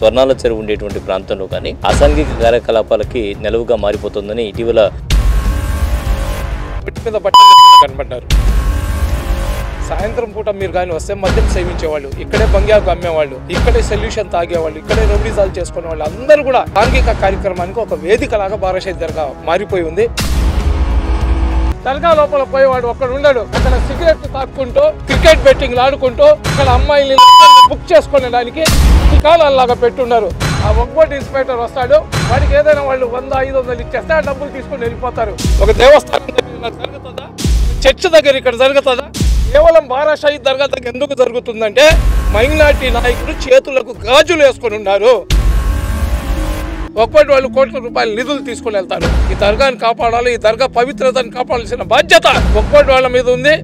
స్వర్ణాల చెరువు ఉండేటువంటి ప్రాంతంలో కానీ అసాంఘిక కార్యకలాపాలకి నెలవుగా మారిపోతుందని ఇటీవల కనబడ్డారు. సాయంత్రం పూట మీరు కానీ వస్తే మద్యం సేవించేవాళ్ళు, ఇక్కడే బంగ్యాకు అమ్మేవాళ్ళు, ఇక్కడే సొల్యూషన్ తాగేవాళ్ళు, ఇక్కడే రౌడీజాలు చేసుకునే వాళ్ళు అందరూ కూడా సాంఘిక కార్యక్రమానికి ఒక వేదిక లాగా బారాషాహి దర్గా మారిపోయి ఉంది. దర్గా లోపల పోయేవాడు ఒక్కడు ఉన్నాడు, అక్కడ సిగరెట్ తాక్కుంటూ క్రికెట్ బెట్టింగ్లు ఆడుకుంటూ ఇక్కడ అమ్మాయిని బుక్ చేసుకునేదానికి టికాలలాగా పెట్టున్నారు. ఆ ఒక్కోటి ఇన్స్పెక్టర్ వస్తాడు, వాడికి ఏదైనా వాళ్ళు 100-500 ఇచ్చేస్తే ఆ డబ్బులు తీసుకొని వెళ్ళిపోతారు. ఒక దేవస్థానం దగ్గర జరుగుతుందా, చర్చ్ దగ్గర ఇక్కడ జరుగుతుందా? కేవలం బారాషాహి దర్గా దగ్గర ఎందుకు జరుగుతుందంటే మైనార్టీ నాయకులు చేతులకు గాజులు వేసుకొని ఉన్నారు. ఒక్కటి వాళ్ళు కోట్ల రూపాయల నిధులు తీసుకుని వెళ్తారు. ఈ దర్గాని కాపాడాలి, ఈ దర్గా పవిత్రతను కాపాడాల్సిన బాధ్యత ఒక్కటి వాళ్ళ మీద ఉంది.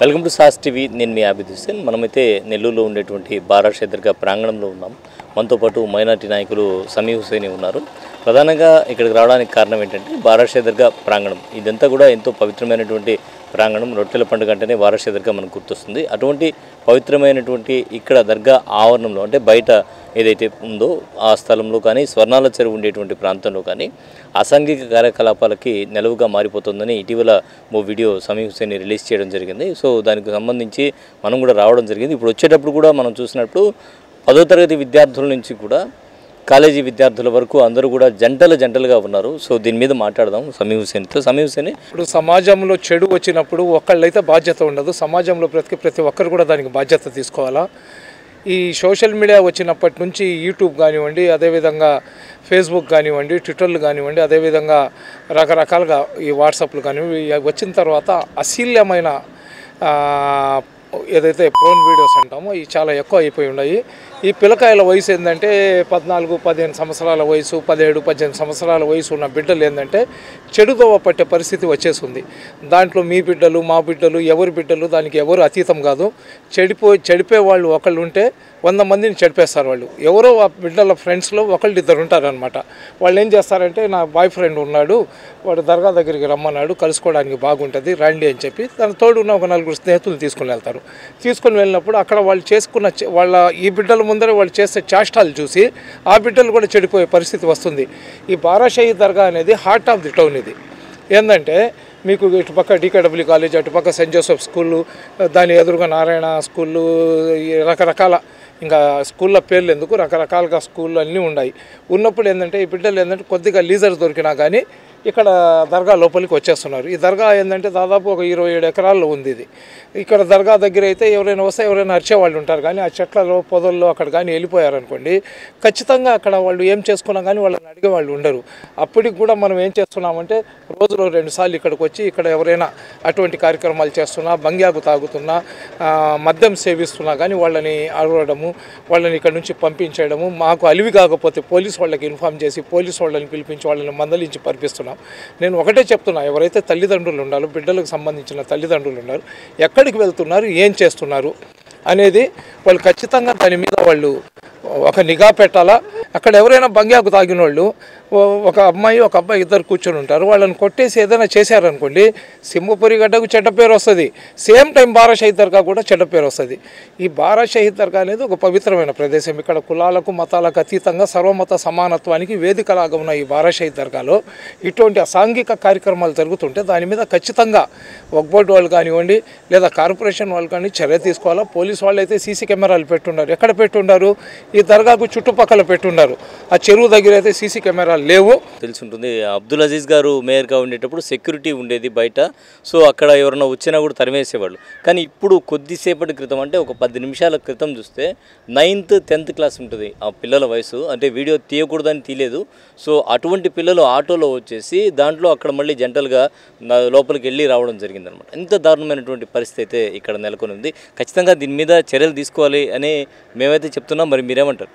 Welcome to sauce TV. నేను మీ ఆబిద్ హుస్సేన్. మనమైతే నెల్లూరులో ఉండేటువంటి బారాషాహి దర్గా ప్రాంగణంలో ఉన్నాం. మనతో పాటు మైనార్టీ నాయకులు సమీ హుస్సేన్ ఉన్నారు. ప్రధానంగా ఇక్కడికి రావడానికి కారణం ఏంటంటే బారాషాహి దర్గా ప్రాంగణం ఇదంతా కూడా ఎంతో పవిత్రమైనటువంటి ప్రాంగణం. రొట్టెల పండుగ అంటేనే బారాషాహి దర్గా మనకు గుర్తొస్తుంది. అటువంటి పవిత్రమైనటువంటి ఇక్కడ దర్గా ఆవరణంలో అంటే బయట ఏదైతే ఉందో ఆ స్థలంలో కానీ స్వర్ణాల చెరువు ఉండేటువంటి ప్రాంతంలో కానీ అసాంఘిక కార్యకలాపాలకి నెలవుగా మారిపోతుందని ఇటీవల ఓ వీడియో సమీ హుస్సేన్ రిలీజ్ చేయడం జరిగింది. సో దానికి సంబంధించి మనం కూడా రావడం జరిగింది. ఇప్పుడు వచ్చేటప్పుడు కూడా మనం చూసినప్పుడు 10వ తరగతి విద్యార్థుల నుంచి కూడా కాలేజీ విద్యార్థుల వరకు అందరూ కూడా జంటలుగా ఉన్నారు. సో దీని మీద మాట్లాడదాం సమీ హుస్సేన్తో. సమీ హుస్సేన్, ఇప్పుడు సమాజంలో చెడు వచ్చినప్పుడు ఒకళ్ళైతే బాధ్యత ఉండదు, సమాజంలో ప్రతి ఒక్కరు కూడా దానికి బాధ్యత తీసుకోవాలా. ఈ సోషల్ మీడియా వచ్చినప్పటి నుంచి యూట్యూబ్ కానివ్వండి, అదేవిధంగా ఫేస్బుక్ కానివ్వండి, ట్విట్టర్లు కానివ్వండి, అదేవిధంగా రకరకాలుగా ఈ వాట్సాప్లు కానివ్వండి వచ్చిన తర్వాత అశ్లీలమైన ఏదైతే ప్రోన్ వీడియోస్ అంటామో ఇవి చాలా ఎక్కువ అయిపోయి ఉన్నాయి. ఈ పిల్లకాయల వయసు ఏంటంటే 14-15 సంవత్సరాల వయసు, 17-18 సంవత్సరాల వయసు ఉన్న బిడ్డలు ఏంటంటే చెడుదోవ పట్టే పరిస్థితి వచ్చేసింది. దాంట్లో మీ బిడ్డలు, మా బిడ్డలు, ఎవరి బిడ్డలు దానికి ఎవరు అతీతం కాదు. చెడిపే వాళ్ళు ఒకళ్ళు ఉంటే 100 మందిని చెడిపేస్తారు వాళ్ళు. ఎవరో ఆ బిడ్డల ఫ్రెండ్స్లో ఒకళ్ళిద్దరు ఉంటారనమాట. వాళ్ళు ఏం చేస్తారంటే నా బాయ్ ఫ్రెండ్ ఉన్నాడు, వాడు దర్గా దగ్గరికి రమ్మన్నాడు, కలుసుకోవడానికి బాగుంటుంది రండి అని చెప్పి దాని తోడు ఉన్న ఒక 4 స్నేహితులు తీసుకుని వెళ్తారు. తీసుకుని వెళ్ళినప్పుడు అక్కడ వాళ్ళు చేసుకున్న ఈ బిడ్డల ముందర వాళ్ళు చేసే చేష్టాలు చూసి ఆ బిడ్డలు కూడా చెడిపోయే పరిస్థితి వస్తుంది. ఈ బారాషాహి దర్గా అనేది హార్ట్ ఆఫ్ ది టౌన్. ఇది ఏంటంటే మీకు ఇటుపక్క డికేడబ్ల్యూ కాలేజ్, అటుపక్క సెయింట్ జోసెఫ్ స్కూళ్ళు, దాని ఎదురుగా నారాయణ స్కూళ్ళు, రకరకాల ఇంకా స్కూళ్ళ పేర్లు ఎందుకు రకరకాలుగా స్కూళ్ళు అన్నీ ఉన్నాయి. ఉన్నప్పుడు ఏంటంటే ఈ బిడ్డలు ఏంటంటే కొద్దిగా లీజర్ దొరికినా కానీ ఇక్కడ దర్గా లోపలికి వచ్చేస్తున్నారు. ఈ దర్గా ఏంటంటే దాదాపు ఒక 27 ఎకరాల్లో ఉంది. ఇది ఇక్కడ దర్గా దగ్గర అయితే ఎవరైనా వస్తే ఎవరైనా అరిచేవాళ్ళు ఉంటారు, కానీ ఆ చెట్లలో పొదల్లో అక్కడ కానీ వెళ్ళిపోయారనుకోండి ఖచ్చితంగా అక్కడ వాళ్ళు ఏం చేసుకున్నా కానీ వాళ్ళని అడిగే వాళ్ళు ఉండరు. అప్పటికి కూడా మనం ఏం చేస్తున్నామంటే రోజులో 2 సార్లు ఇక్కడికి వచ్చి ఇక్కడ ఎవరైనా అటువంటి కార్యక్రమాలు చేస్తున్నా, బంగ్యాకు తాగుతున్నా, మద్యం సేవిస్తున్నా కానీ వాళ్ళని అడగడము, వాళ్ళని ఇక్కడ నుంచి పంపించేయడము, మాకు అలివి కాకపోతే పోలీసు వాళ్ళకి ఇన్ఫామ్ చేసి పోలీసు వాళ్ళని పిలిపించి వాళ్ళని మందలించి పంపిస్తున్నాం. నేను ఒకటే చెప్తున్నా, ఎవరైతే తల్లిదండ్రులు ఉండాలో, బిడ్డలకు సంబంధించిన తల్లిదండ్రులు ఉన్నారు, ఎక్కడికి వెళ్తున్నారు, ఏం చేస్తున్నారు అనేది వాళ్ళు ఖచ్చితంగా దాని మీద వాళ్ళు ఒక నిఘా పెట్టాలా. అక్కడ ఎవరైనా బంగ్యాకు తాగిన వాళ్ళు ఒక అమ్మాయి ఒక అబ్బాయి ఇద్దరు కూర్చొని ఉంటారు, వాళ్ళని కొట్టేసి ఏదైనా చేశారనుకోండి సింహపురి గడ్డకు చెడ్డ పేరు వస్తుంది. సేమ్ టైం బారాషాహి దర్గా కూడా చెడ్డ పేరు వస్తుంది. ఈ బారాషాహి దర్గా అనేది ఒక పవిత్రమైన ప్రదేశం. ఇక్కడ కులాలకు మతాలకు అతీతంగా సర్వమత సమానత్వానికి వేదికలాగా ఉన్న ఈ బారాషాహి దర్గాలో ఇటువంటి అసాంఘిక కార్యక్రమాలు జరుగుతుంటే దాని మీద ఖచ్చితంగా వక్ఫ్ బోర్డు వాళ్ళు కానివ్వండి లేదా కార్పొరేషన్ వాళ్ళు కానీ చర్య తీసుకోవాలా. పోలీసు వాళ్ళు అయితే సీసీ కెమెరాలు పెట్టున్నారు. ఎక్కడ పెట్టున్నారు? ఈ దర్గాకు చుట్టుపక్కల పెట్టున్నారు. ఆ చెరువు దగ్గర అయితే సీసీ కెమెరాలు లేవు. తెలిసి ఉంటుంది. అబ్దుల్ అజీజ్ గారు మేయర్గా ఉండేటప్పుడు సెక్యూరిటీ ఉండేది బయట. సో అక్కడ ఎవరైనా వచ్చినా కూడా తరిమేసేవాళ్ళు. కానీ ఇప్పుడు కొద్దిసేపటి క్రితం అంటే ఒక 10 నిమిషాల క్రితం చూస్తే 9th 10th క్లాస్ ఉంటుంది ఆ పిల్లల వయసు. అంటే వీడియో తీయకూడదని తీయలేదు. సో అటువంటి పిల్లలు ఆటోలో వచ్చేసి దాంట్లో అక్కడ మళ్ళీ జంటలుగా లోపలికి వెళ్ళి రావడం జరిగిందనమాట. ఇంత దారుణమైనటువంటి పరిస్థితి అయితే ఇక్కడ నెలకొని ఉంది. ఖచ్చితంగా దీని మీద చర్యలు తీసుకోవాలి అని మేమైతే చెప్తున్నాం. మరి మీరేమంటారు?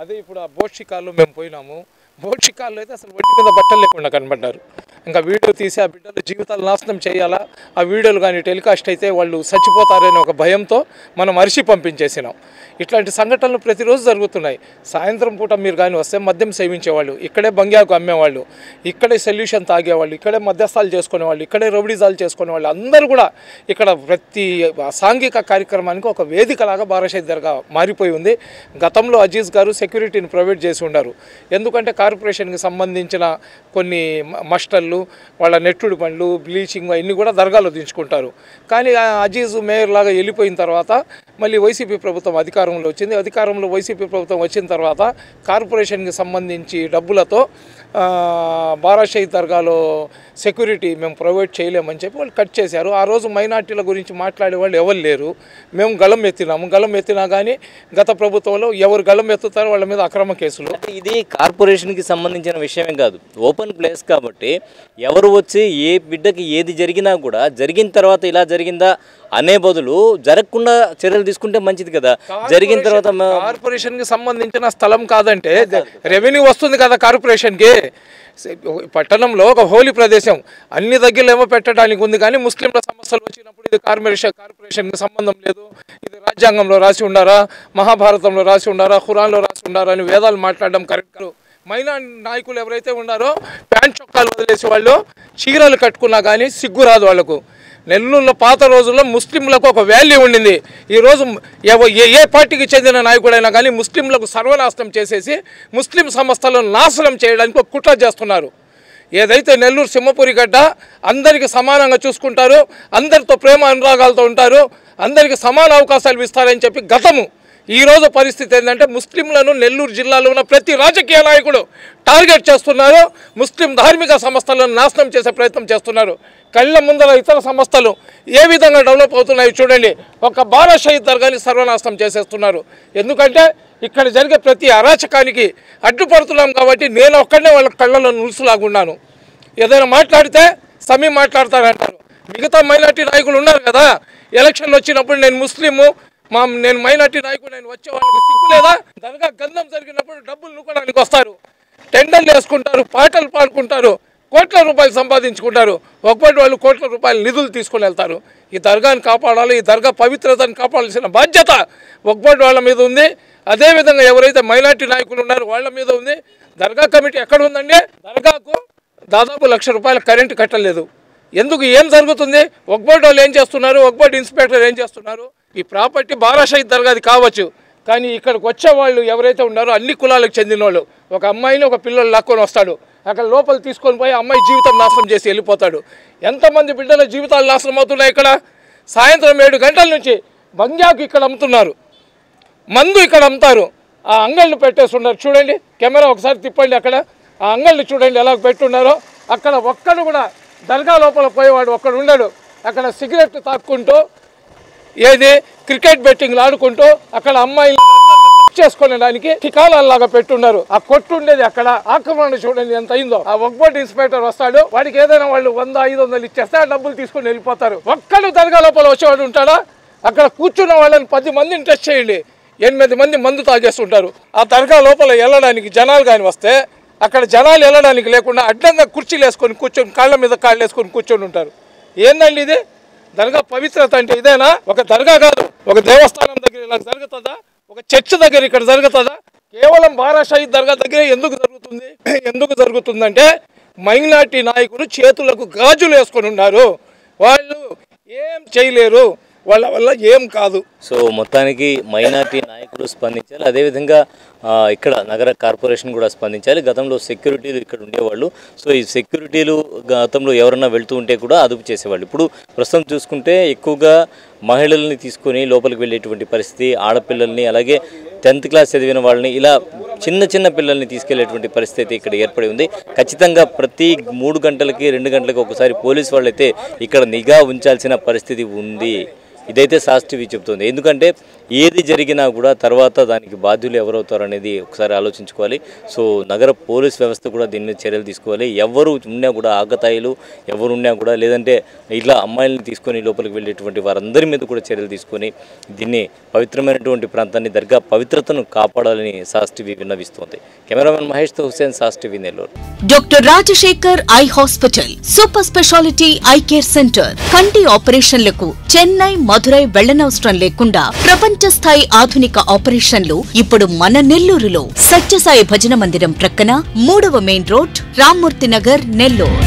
అదే ఇప్పుడు ఆ బోట్ షికార్లో మేము పోయినాము. బోట్ షికార్లో అయితే అసలు ఒంటి మీద బట్టలు లేకుండా కనబడ్డారు. ఇంకా వీడియో తీసి ఆ బిడ్డల జీవితాలు నాశనం చేయాలా, ఆ వీడియోలు కానీ టెలికాస్ట్ అయితే వాళ్ళు చచ్చిపోతారనే ఒక భయంతో మనం అరిసి పంపించేసినాం. ఇట్లాంటి సంఘటనలు ప్రతిరోజు జరుగుతున్నాయి. సాయంత్రం పూట మీరు కానీ వస్తే మద్యం సేవించేవాళ్ళు, ఇక్కడే బంగ్యాకు అమ్మేవాళ్ళు, ఇక్కడే సొల్యూషన్ తాగేవాళ్ళు, ఇక్కడే మధ్యస్థాలు చేసుకునేవాళ్ళు, ఇక్కడే రౌడీజాలు చేసుకునేవాళ్ళు అందరూ కూడా ఇక్కడ ప్రతి సాంఘిక కార్యక్రమానికి ఒక వేదికలాగా బారాషాహి దర్గా మారిపోయి ఉంది. గతంలో అజీజ్ గారు సెక్యూరిటీని ప్రొవైడ్ చేసి ఉన్నారు. ఎందుకంటే కార్పొరేషన్కి సంబంధించిన కొన్ని మస్టర్లు, వాళ్ళ నెట్టుడు పనులు, బ్లీచింగ్ అవన్నీ కూడా దర్గాలో దించుకుంటారు. కానీ అజీజ్ మేయర్ లాగా వెళ్ళిపోయిన తర్వాత మళ్ళీ వైసీపీ ప్రభుత్వం అధికారంలో వచ్చింది. అధికారంలో వైసీపీ ప్రభుత్వం వచ్చిన తర్వాత కార్పొరేషన్కి సంబంధించి డబ్బులతో బారాషాహి దర్గాలో సెక్యూరిటీ మేము ప్రొవైడ్ చేయలేమని చెప్పి వాళ్ళు కట్ చేశారు. ఆ రోజు మైనార్టీల గురించి మాట్లాడే వాళ్ళు ఎవరు లేరు. మేము గళం ఎత్తినాము. గళం ఎత్తినా కానీ గత ప్రభుత్వంలో ఎవరు గళం ఎత్తుతారో వాళ్ళ మీద అక్రమ కేసులు. ఇది కార్పొరేషన్కి సంబంధించిన విషయమే కాదు, ఓపెన్ ప్లేస్ కాబట్టి ఎవరు వచ్చి ఏ బిడ్డకి ఏది జరిగినా కూడా జరిగిన తర్వాత ఇలా జరిగిందా అనే బదులు జరగకుండా చర్యలు తీసుకుంటే మంచిది కదా. జరిగిన తర్వాత కార్పొరేషన్కి సంబంధించిన స్థలం కాదంటే రెవెన్యూ వస్తుంది కదా కార్పొరేషన్కి. పట్టణంలో ఒక హోలీ ప్రదేశం అన్ని దగ్గరలేమో పెట్టడానికి ఉంది, కానీ ముస్లింల సమస్యలు వచ్చినప్పుడు ఇది కార్పొరేషన్కి సంబంధం లేదు, ఇది రాజ్యాంగంలో రాసి ఉండారా, మహాభారతంలో రాసి ఉండారా, ఖురాన్లో రాసి ఉండారా అని వేదాలు మాట్లాడడం కరెక్ట్ కాదు. మైనార్ నాయకులు ఎవరైతే ఉన్నారో ప్యాంట్ చొక్కాలు వదిలేసి వాళ్ళు చీరలు కట్టుకున్నా కానీ సిగ్గు రాదు వాళ్లకు. నెల్లూరులో పాత రోజుల్లో ముస్లింలకు ఒక వాల్యూ ఉండింది. ఈరోజు ఏ పార్టీకి చెందిన నాయకుడైనా కానీ ముస్లింలకు సర్వనాశనం చేసేసి ముస్లిం సంస్థలను నాశనం చేయడానికి ఒక కుట్ర చేస్తున్నారు. ఏదైతే నెల్లూరు సింహపురి గడ్డ అందరికీ సమానంగా చూసుకుంటారు, అందరితో ప్రేమ అనురాగాలతో ఉంటారు, అందరికీ సమాన అవకాశాలు ఇస్తారని చెప్పి గతము. ఈరోజు పరిస్థితి ఏంటంటే ముస్లింలను నెల్లూరు జిల్లాలో ఉన్న ప్రతి రాజకీయ నాయకుడు టార్గెట్ చేస్తున్నారు, ముస్లిం ధార్మిక సంస్థలను నాశనం చేసే ప్రయత్నం చేస్తున్నారు. కళ్ళ ముందర ఇతర సంస్థలు ఏ విధంగా డెవలప్ అవుతున్నాయి చూడండి. ఒక బారాషాహి దర్గాని సర్వనాశనం చేసేస్తున్నారు. ఎందుకంటే ఇక్కడ జరిగే ప్రతి అరాచకానికి అడ్డుపడుతున్నాం కాబట్టి నేను ఒక్కడనే వాళ్ళ కళ్ళలో నులుసులాగున్నాను. ఏదైనా మాట్లాడితే సమీ మాట్లాడతారంటారు. మిగతా మైనార్టీ నాయకులు ఉన్నారు కదా, ఎలక్షన్లు వచ్చినప్పుడు నేను ముస్లిము, నేను మైనార్టీ నాయకుడు, నేను వచ్చే వాళ్ళకి సిగ్గు లేదా? దర్గా గంధం జరిగినప్పుడు డబ్బులు నూకడానికి వస్తారు, టెండర్లు వేసుకుంటారు, పాటలు పాడుకుంటారు, కోట్ల రూపాయలు సంపాదించుకుంటారు. ఒకటి వాళ్ళు కోట్ల రూపాయల నిధులు తీసుకొని వెళ్తారు. ఈ దర్గాని కాపాడాలి, ఈ దర్గా పవిత్రతను కాపాడాల్సిన బాధ్యత ఒకటి వాళ్ళ మీద ఉంది. అదేవిధంగా ఎవరైతే మైనార్టీ నాయకులు ఉన్నారో వాళ్ళ మీద ఉంది. దర్గా కమిటీ ఎక్కడ ఉందండి? దర్గాకు దాదాపు 1,00,000 రూపాయల కరెంటు కట్టలేదు. ఎందుకు? ఏం జరుగుతుంది? ఒకటి వాళ్ళు ఏం చేస్తున్నారు, ఒకటి ఇన్స్పెక్టర్ ఏం చేస్తున్నారు? ఈ ప్రాపర్టీ బారాషాహి దర్గాది కావచ్చు, కానీ ఇక్కడికి వచ్చే వాళ్ళు ఎవరైతే ఉన్నారో అన్ని కులాలకు చెందిన వాళ్ళు ఒక అమ్మాయిని ఒక పిల్లలు లాక్కొని వస్తాడు, అక్కడ లోపల తీసుకొని పోయి అమ్మాయి జీవితం నాశనం చేసి వెళ్ళిపోతాడు. ఎంతమంది బిడ్డల జీవితాలు నాశనం అవుతున్నాయి ఇక్కడ. సాయంత్రం 7 గంటల నుంచి బంగ్యాకు ఇక్కడ అమ్ముతున్నారు, మందు ఇక్కడ అమ్ముతారు. ఆ అంగళ్ళు పెట్టేస్తున్నారు చూడండి. కెమెరా ఒకసారి తిప్పండి, అక్కడ ఆ అంగళ్ళు చూడండి ఎలా పెట్టున్నారో. అక్కడ ఒక్కడు కూడా దర్గా లోపల పోయేవాడు ఒక్కడు ఉండడు. అక్కడ సిగరెట్ తాక్కుంటూ ఏది క్రికెట్ బెట్టింగ్లు ఆడుకుంటూ అక్కడ అమ్మాయిలు చేసుకోవడానికి ఠికాలాగా పెట్టున్నారు. ఆ కొట్టు ఉండేది అక్కడ. ఆక్రమణ చూడండి ఎంత అయిందో. ఆ ఒక్కటి ఇన్స్పెక్టర్ వస్తాడు, వాడికి ఏదైనా వాళ్ళు 100-500 ఇచ్చేస్తే ఆ డబ్బులు తీసుకొని వెళ్ళిపోతారు. ఒక్కడు దర్గా లోపల వచ్చేవాడు ఉంటాడా? అక్కడ కూర్చున్న వాళ్ళని 10 మందిని టెస్ట్ చేయండి, 8 మంది మందు తాగేస్తుంటారు. ఆ దర్గా లోపల వెళ్ళడానికి జనాలు కానీ వస్తే అక్కడ జనాలు వెళ్ళడానికి లేకుండా అడ్డంగా కుర్చీలు వేసుకొని కూర్చొని కాళ్ళ మీద కాళ్ళు వేసుకొని కూర్చొని ఉంటారు. ఏందండి ఇది? దర్గా పవిత్రత అంటే ఇదేనా? ఒక దర్గా కాదు, ఒక దేవస్థానం దగ్గర ఇలా జరుగుతుందా? ఒక చర్చ్ దగ్గర ఇక్కడ జరుగుతుందా? కేవలం బారాషాహి దర్గా దగ్గర ఎందుకు జరుగుతుందంటే మైనార్టీ నాయకులు చేతులకు గాజులు వేసుకొని ఉన్నారు. వాళ్ళు ఏం చేయలేరు, వాళ్ళ వల్ల ఏం కాదు. సో మొత్తానికి మైనార్టీ నాయకులు స్పందించాలి, అదేవిధంగా ఇక్కడ నగర కార్పొరేషన్ కూడా స్పందించాలి. గతంలో సెక్యూరిటీలు ఇక్కడ ఉండేవాళ్ళు, సో ఈ సెక్యూరిటీలు గతంలో ఎవరన్నా వెళ్తూ ఉంటే కూడా అదుపు చేసేవాళ్ళు. ఇప్పుడు ప్రస్తుతం చూసుకుంటే ఎక్కువగా మహిళల్ని తీసుకొని లోపలికి వెళ్ళేటువంటి పరిస్థితి, ఆడపిల్లల్ని అలాగే 10th క్లాస్ చదివిన వాళ్ళని ఇలా చిన్న పిల్లల్ని తీసుకెళ్లేటువంటి పరిస్థితి ఇక్కడ ఏర్పడి ఉంది. ఖచ్చితంగా ప్రతి 3 గంటలకి 2 గంటలకి ఒకసారి పోలీసు వాళ్ళైతే ఇక్కడ నిఘా ఉంచాల్సిన పరిస్థితి ఉంది. ఇదైతే సాస్ టీవీ చెప్తుంది. ఎందుకంటే ఏది జరిగినా కూడా తర్వాత దానికి బాధ్యులు ఎవరవుతారు అనేది ఒకసారి ఆలోచించుకోవాలి. సో నగర పోలీస్ వ్యవస్థ కూడా దీని మీద చర్యలు తీసుకోవాలి. ఎవరు ఉన్నా కూడా ఆగతాయిలు ఎవరున్నా కూడా, లేదంటే ఇట్లా అమ్మాయిలను తీసుకొని లోపలికి వెళ్ళేటువంటి వారందరి మీద కూడా చర్యలు తీసుకొని దీన్ని పవిత్రమైనటువంటి ప్రాంతాన్ని, దర్గా పవిత్రతను కాపాడాలని సాస్ టీవీ విన్నవిస్తోంది. కెమెరామెన్ మహేష్తో Hussain, SAS TV, Nellore. Doctor Rajasekhar eye hospital super speciality eye care centre. కంటి ఆపరేషన్లకు చెన్నై, మధురై వెళ్లనవసరం లేకుండా ప్రపంచ స్థాయి ఆధునిక ఆపరేషన్లు ఇప్పుడు మన నెల్లూరులో. సత్యసాయి భజన మందిరం ప్రక్కన 3వ మెయిన్ రోడ్, రామ్మూర్తి నగర్, నెల్లూరు.